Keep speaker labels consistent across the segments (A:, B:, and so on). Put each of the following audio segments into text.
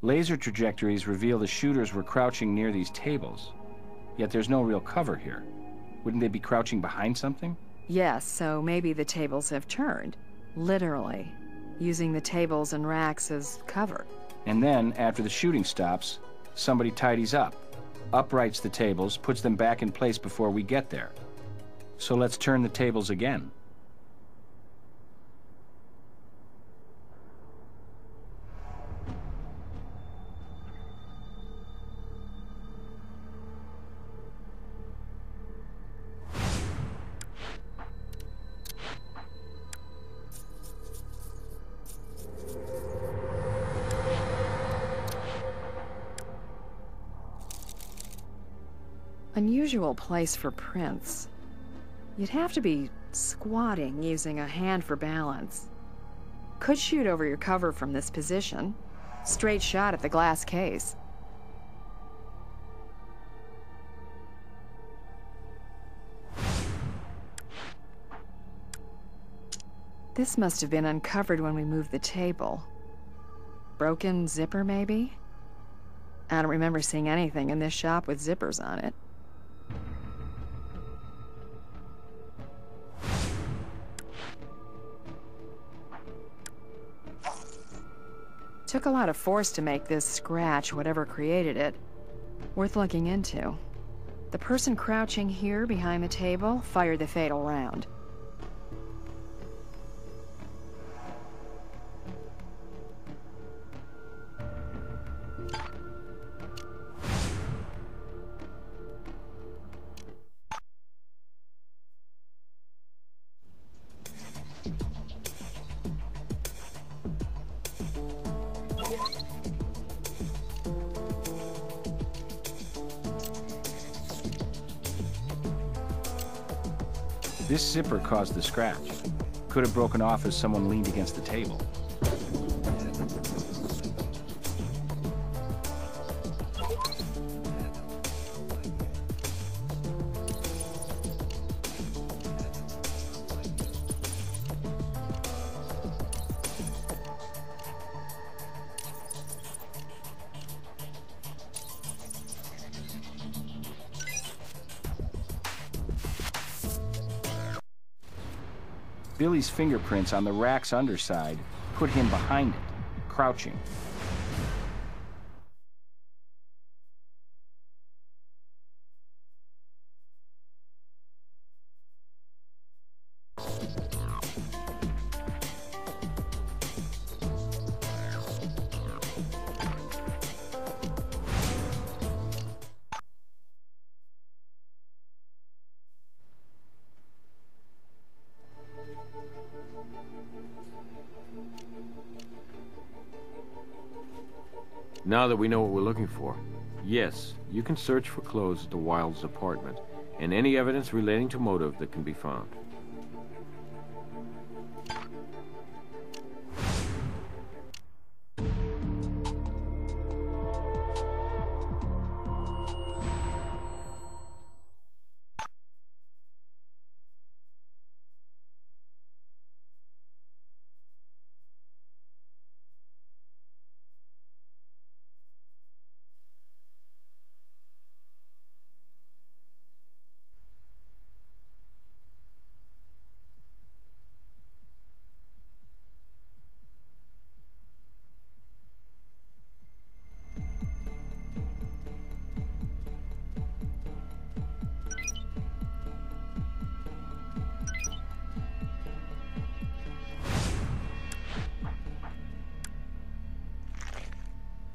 A: Laser trajectories reveal the shooters were crouching near these tables. Yet there's no real cover here. Wouldn't they be crouching behind something?
B: Yes, so maybe the tables have turned. Literally. Using the tables and racks as cover.
A: And then, after the shooting stops, somebody tidies up, uprights the tables, puts them back in place before we get there. So let's turn the tables again.
B: Unusual place for prints. You'd have to be squatting using a hand for balance. Could shoot over your cover from this position. Straight shot at the glass case. This must have been uncovered when we moved the table. Broken zipper, maybe? I don't remember seeing anything in this shop with zippers on it. Took a lot of force to make this scratch, whatever created it. Worth looking into. The person crouching here behind the table fired the fatal round.
A: This zipper caused the scratch. Could have broken off as someone leaned against the table. Billy's fingerprints on the rack's underside put him behind it, crouching.
C: Now that we know what we're looking for, yes, you can search for clothes at the Wilds' apartment and any evidence relating to motive that can be found.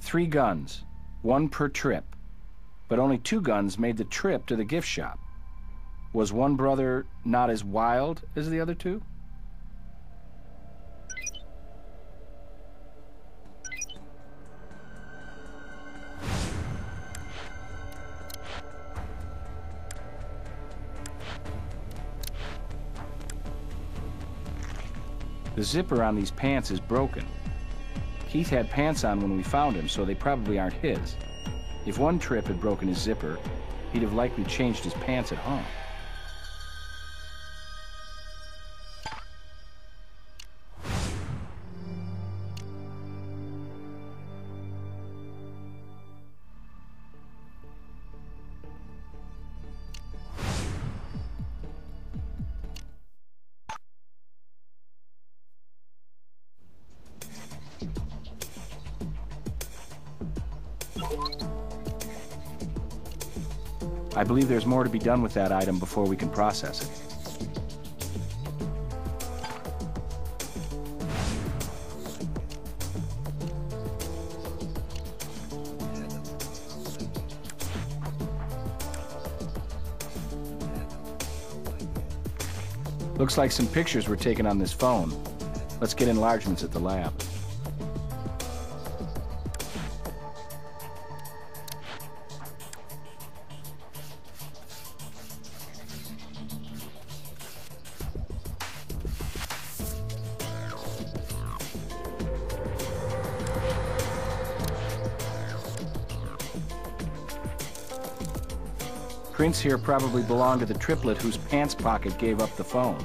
A: Three guns, one per trip, but only two guns made the trip to the gift shop. Was one brother not as wild as the other two? The zipper on these pants is broken. Keith had pants on when we found him, so they probably aren't his. If one trip had broken his zipper, he'd have likely changed his pants at home. I believe there's more to be done with that item before we can process it. Looks like some pictures were taken on this phone. Let's get enlargements at the lab. Prints here probably belong to the triplet whose pants pocket gave up the phone.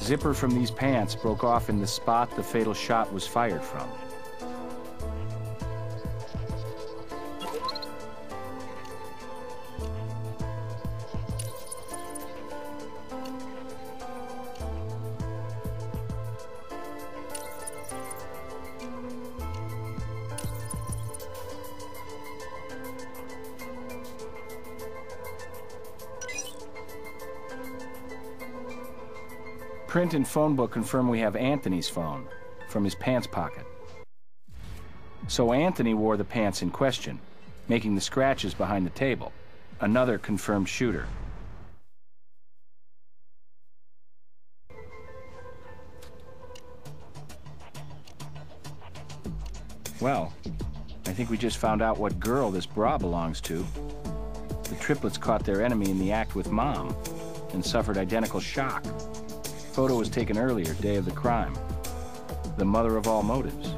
A: Zipper from these pants broke off in the spot the fatal shot was fired from. Print and phone book confirm we have Anthony's phone from his pants pocket. So Anthony wore the pants in question, making the scratches behind the table. Another confirmed shooter. Well, I think we just found out what girl this bra belongs to. The triplets caught their enemy in the act with Mom and suffered identical shock. Photo was taken earlier, day of the crime. The mother of all motives.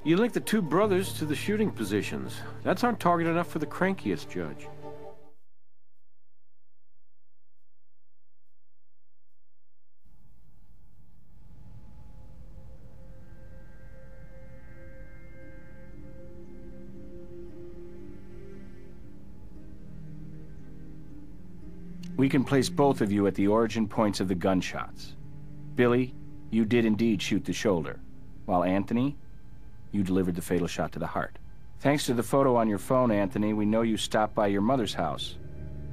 C: You linked the two brothers to the shooting positions. That's on target enough for the crankiest judge.
A: We can place both of you at the origin points of the gunshots. Billy, you did indeed shoot the shoulder, while Anthony, you delivered the fatal shot to the heart. Thanks to the photo on your phone, Anthony, we know you stopped by your mother's house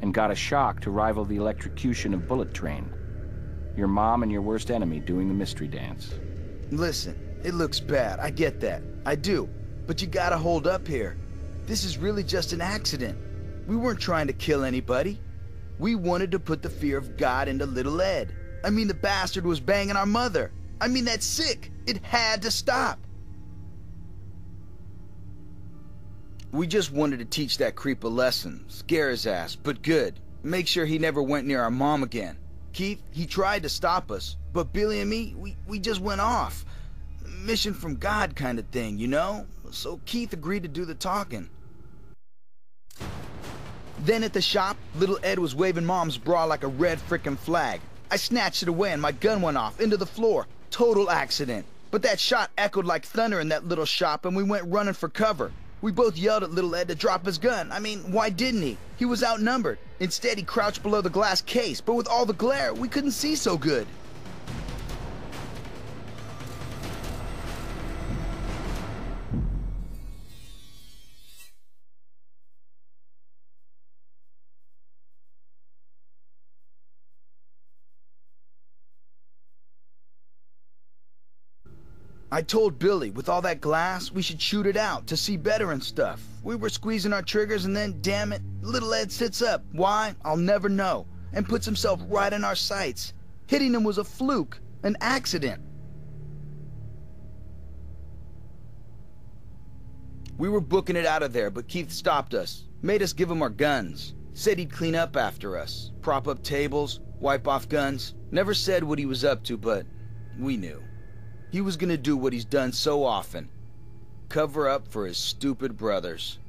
A: and got a shock to rival the electrocution of Bullet Train. Your mom and your worst enemy doing the mystery dance.
D: Listen, it looks bad, I get that. I do. But you gotta hold up here. This is really just an accident. We weren't trying to kill anybody. We wanted to put the fear of God into little Ed. I mean, the bastard was banging our mother. I mean, that's sick. It had to stop. We just wanted to teach that creep a lesson, scare his ass, but good. Make sure he never went near our mom again. Keith, he tried to stop us, but Billy and me, we just went off. Mission from God kind of thing, you know? So Keith agreed to do the talking. Then at the shop, little Ed was waving Mom's bra like a red frickin' flag. I snatched it away and my gun went off into the floor. Total accident. But that shot echoed like thunder in that little shop and we went running for cover. We both yelled at little Ed to drop his gun. I mean, why didn't he? He was outnumbered. Instead, he crouched below the glass case, but with all the glare, we couldn't see so good. I told Billy, with all that glass, we should shoot it out to see better and stuff. We were squeezing our triggers and then, damn it, little Ed sits up. Why? I'll never know. And puts himself right in our sights. Hitting him was a fluke, an accident. We were booking it out of there, but Keith stopped us. Made us give him our guns. Said he'd clean up after us. Prop up tables, wipe off guns. Never said what he was up to, but we knew. He was gonna do what he's done so often. Cover up for his stupid brothers.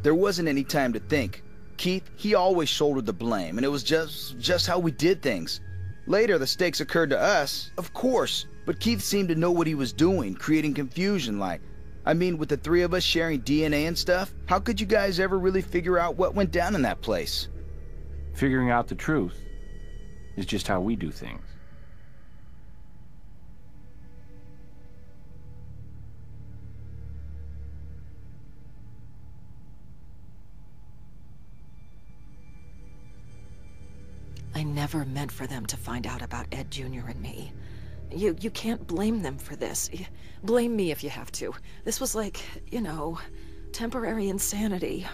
D: There wasn't any time to think. Keith, he always shouldered the blame, and it was just how we did things. Later, the stakes occurred to us, of course, but Keith seemed to know what he was doing, creating confusion like. I mean, with the three of us sharing DNA and stuff, how could you guys ever really figure out what went down in that place?
A: Figuring out the truth is just how we do things.
E: I never meant for them to find out about Ed Jr. and me. You can't blame them for this. Blame me if you have to. This was like, you know, temporary insanity.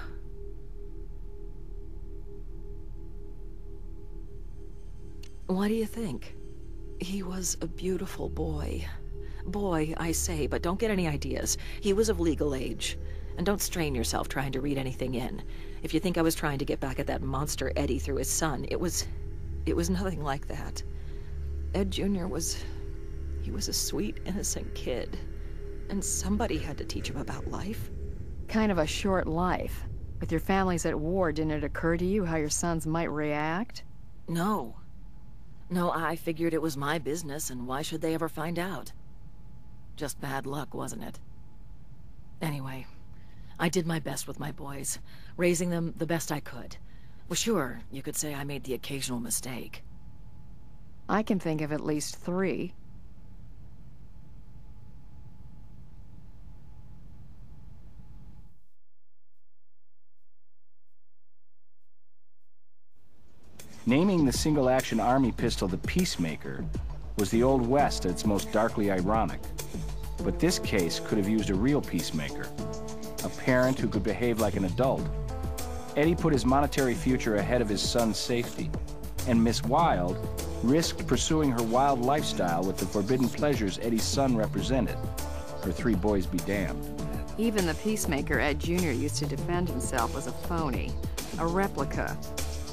E: What do you think? He was a beautiful boy. Boy, I say, but don't get any ideas. He was of legal age. And don't strain yourself trying to read anything in. If you think I was trying to get back at that monster Eddie through his son, it was nothing like that. Ed Jr. He was a sweet, innocent kid. And somebody had to teach him about life.
B: Kind of a short life. With your families at war, didn't it occur to you how your sons might react?
E: No. No, I figured it was my business, and why should they ever find out? Just bad luck, wasn't it? Anyway, I did my best with my boys, raising them the best I could. Well, sure, you could say I made the occasional mistake.
B: I can think of at least 3.
A: Naming the single-action army pistol the Peacemaker was the Old West at its most darkly ironic. But this case could have used a real peacemaker, a parent who could behave like an adult. Eddie put his monetary future ahead of his son's safety, and Miss Wilde risked pursuing her wild lifestyle with the forbidden pleasures Eddie's son represented. Her 3 boys be damned.
B: Even the Peacemaker Ed Jr. used to defend himself was a phony, a replica.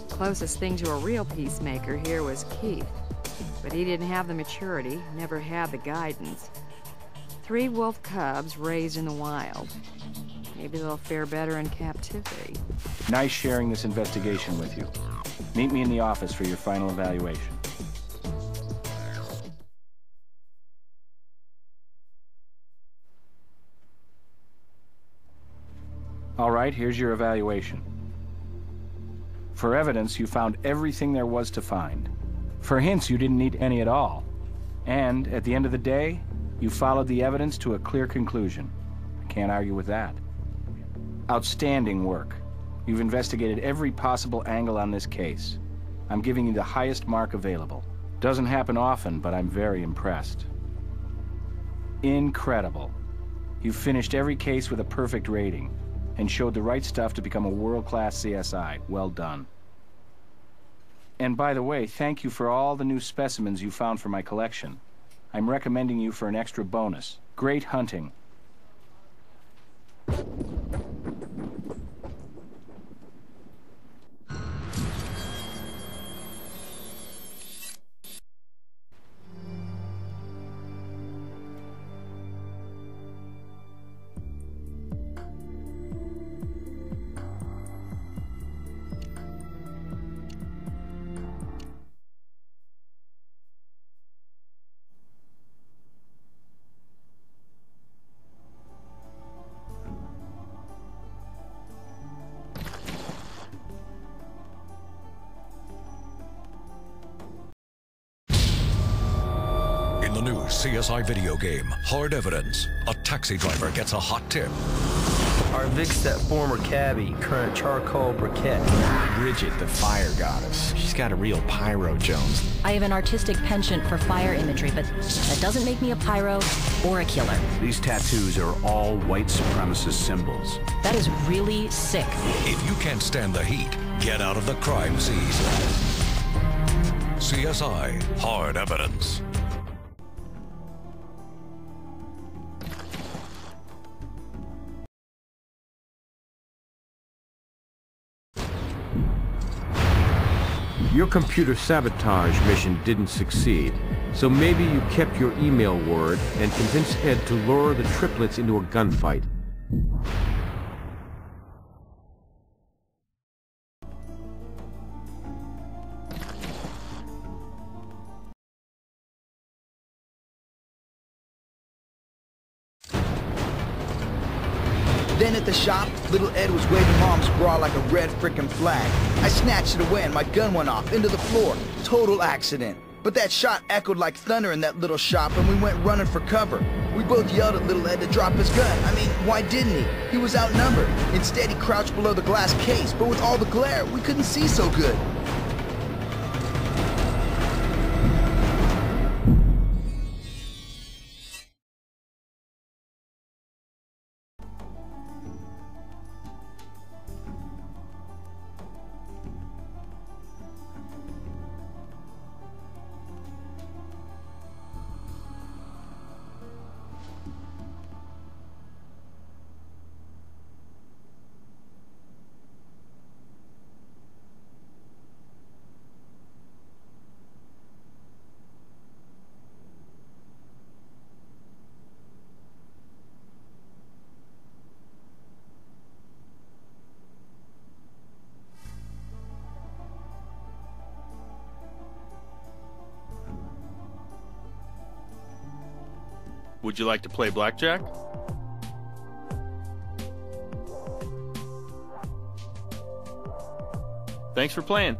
B: Closest thing to a real peacemaker here was Keith, but he didn't have the maturity, never had the guidance. 3 wolf cubs raised in the wild. Maybe they'll fare better in captivity.
A: Nice sharing this investigation with you. Meet me in the office for your final evaluation. All right, here's your evaluation. For evidence, you found everything there was to find. For hints, you didn't need any at all. And, at the end of the day, you followed the evidence to a clear conclusion. I can't argue with that. Outstanding work. You've investigated every possible angle on this case. I'm giving you the highest mark available. Doesn't happen often, but I'm very impressed. Incredible. You've finished every case with a perfect rating, and showed the right stuff to become a world-class CSI. Well done. And by the way, thank you for all the new specimens you found for my collection. I'm recommending you for an extra bonus. Great hunting.
F: The new CSI video game, Hard Evidence. A taxi driver gets a hot tip.
G: Our Vic's that former cabbie, current charcoal briquette.
H: Bridget, the fire goddess. She's got a real pyro, Jones.
I: I have an artistic penchant for fire imagery, but that doesn't make me a pyro or a killer.
J: These tattoos are all white supremacist symbols.
I: That is really sick.
F: If you can't stand the heat, get out of the crime scene. CSI, Hard Evidence.
C: Your computer sabotage mission didn't succeed, so maybe you kept your email word and convinced Ed to lure the triplets into a gunfight.
D: Then at the shop, little Ed was waving Mom's bra like a red frickin' flag. I snatched it away and my gun went off into the floor. Total accident. But that shot echoed like thunder in that little shop and we went running for cover. We both yelled at little Ed to drop his gun. I mean, why didn't he? He was outnumbered. Instead, he crouched below the glass case, but with all the glare, we couldn't see so good.
K: Would you like to play blackjack? Thanks for playing.